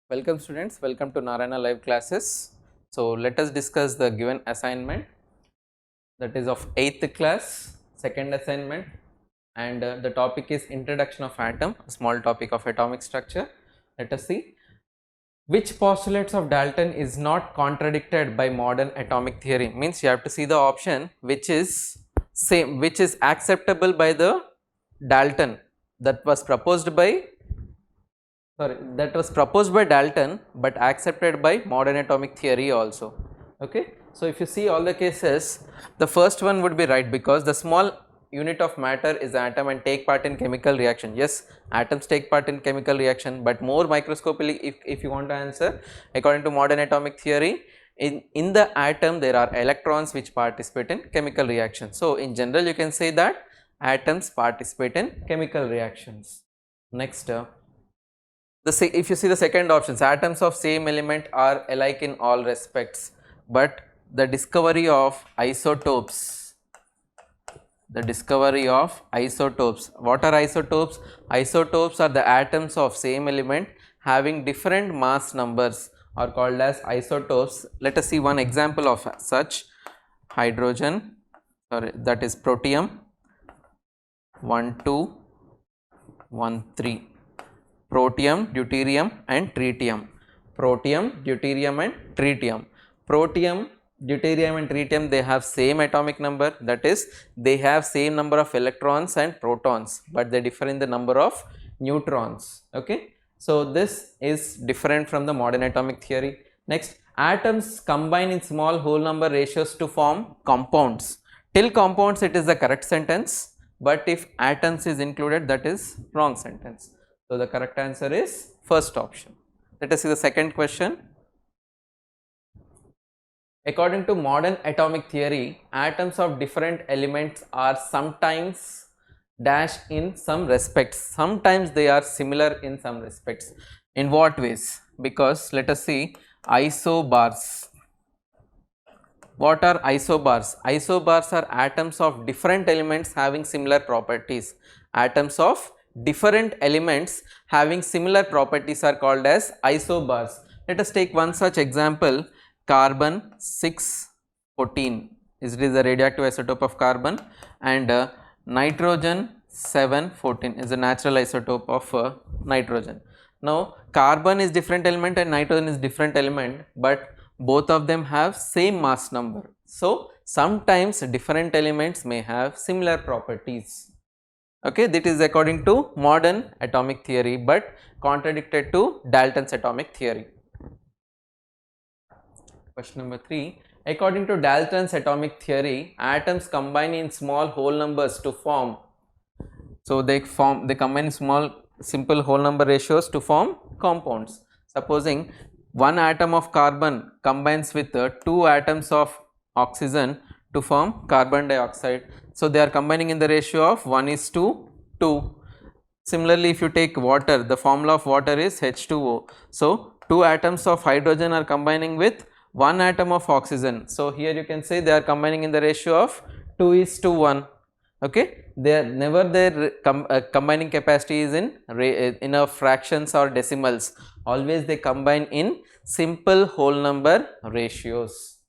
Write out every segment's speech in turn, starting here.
Welcome students, welcome to Narayana live classes. So let us discuss the given assignment, that is of 8th class, second assignment, and the topic is introduction of atom, a small topic of atomic structure. Let us see which postulates of Dalton is not contradicted by modern atomic theory. Means you have to see the option which is same, which is acceptable by the Dalton, that was proposed by Dalton but accepted by modern atomic theory also. Okay, so if you see all the cases, the first one would be right, because the small unit of matter is atom and take part in chemical reaction. Yes, atoms take part in chemical reaction, but more microscopically, if you want to answer according to modern atomic theory, in the atom there are electrons which participate in chemical reaction. So in general you can say that atoms participate in chemical reactions. Next, if you see the second options, atoms of same element are alike in all respects, but the discovery of isotopes, what are isotopes? Isotopes are the atoms of same element having different mass numbers are called as isotopes. Let us see one example of such. Hydrogen, that is protium 1213, protium, deuterium and tritium. Protium, deuterium and tritium. Protium, deuterium and tritium, they have same atomic number, that is they have same number of electrons and protons, but they differ in the number of neutrons. Okay, so this is different from the modern atomic theory. Next, atoms combine in small whole number ratios to form compounds. Till compounds it is the correct sentence, but if atoms is included, that is wrong sentence. So the correct answer is first option. Let us see the second question. According to modern atomic theory, atoms of different elements are sometimes dash in some respects. Sometimes they are similar in some respects. In what ways? Because let us see isobars. What are isobars? Isobars are atoms of different elements having similar properties. Atoms of different elements having similar properties are called as isobars. Let us take one such example. Carbon 614 is the radioactive isotope of carbon, and nitrogen 714 is a natural isotope of nitrogen. Now carbon is different element and nitrogen is different element, but both of them have same mass number. So sometimes different elements may have similar properties. Okay, that is according to modern atomic theory, but contradicted to Dalton's atomic theory. Question number 3. According to Dalton's atomic theory, atoms combine in small whole numbers to form. So they combine small simple whole number ratios to form compounds. Supposing one atom of carbon combines with 2 atoms of oxygen to form carbon dioxide. So they are combining in the ratio of 1:2. Similarly, if you take water, the formula of water is H2O. So 2 atoms of hydrogen are combining with 1 atom of oxygen. So here you can say they are combining in the ratio of 2:1. Okay, they are never their combining capacity is in a fractions or decimals. Always they combine in simple whole number ratios.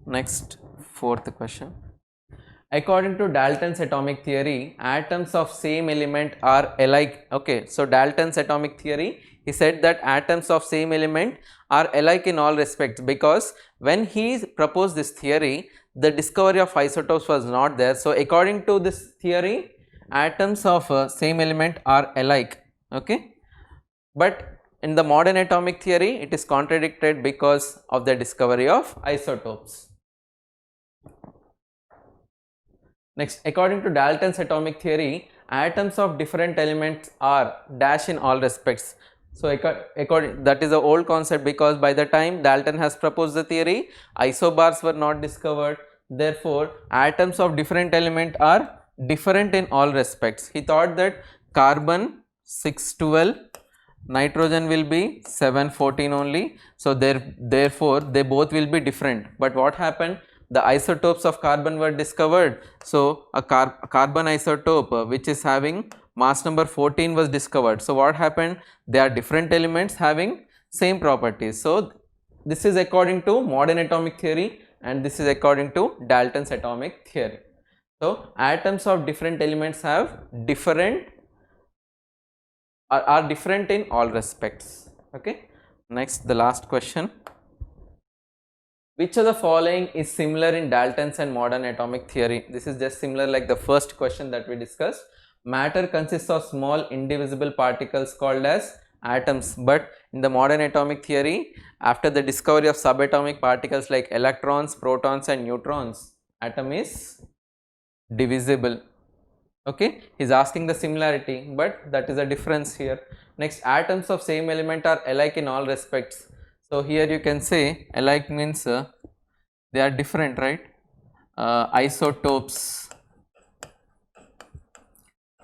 Next, fourth question. According to Dalton's atomic theory, atoms of same element are alike. Okay, so Dalton's atomic theory, he said that atoms of same element are alike in all respects, because when he proposed this theory, the discovery of isotopes was not there. So according to this theory, atoms of same element are alike. Okay, but in the modern atomic theory, it is contradicted because of the discovery of isotopes. Next, according to Dalton's atomic theory, atoms of different elements are dash in all respects. So that is the old concept, because by the time Dalton has proposed the theory, isobars were not discovered. Therefore, atoms of different element are different in all respects. He thought that carbon 612, nitrogen will be 714 only. So therefore they both will be different. But what happened? The isotopes of carbon were discovered. So a carbon isotope which is having mass number 14 was discovered. So what happened? They are different elements having same properties. So this is according to modern atomic theory and this is according to Dalton's atomic theory. So atoms of different elements have different are different in all respects. Okay. Next, the last question. Which of the following is similar in Dalton's and modern atomic theory? This is just similar like the first question that we discussed. Matter consists of small indivisible particles called as atoms, but in the modern atomic theory, after the discovery of subatomic particles like electrons, protons and neutrons, atom is divisible. Okay, he is asking the similarity, but that is a difference here. Next, atoms of same element are alike in all respects. So here you can say alike means they are different, right? Isotopes.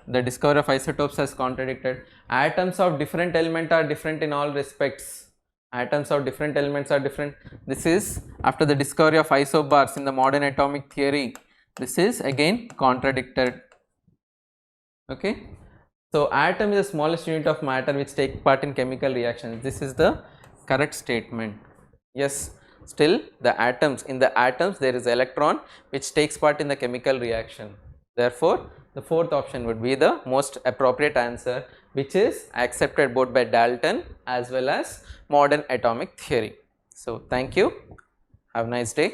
The discovery of isotopes has contradicted. Atoms of different element are different in all respects. Atoms of different elements are different. This is after the discovery of isobars in the modern atomic theory. This is again contradicted. Okay. So atom is the smallest unit of matter which take part in chemical reactions. This is the correct statement. Yes, still the atoms, in the atoms there is electron which takes part in the chemical reaction. Therefore, the fourth option would be the most appropriate answer, which is accepted both by Dalton as well as modern atomic theory. So, thank you. Have a nice day.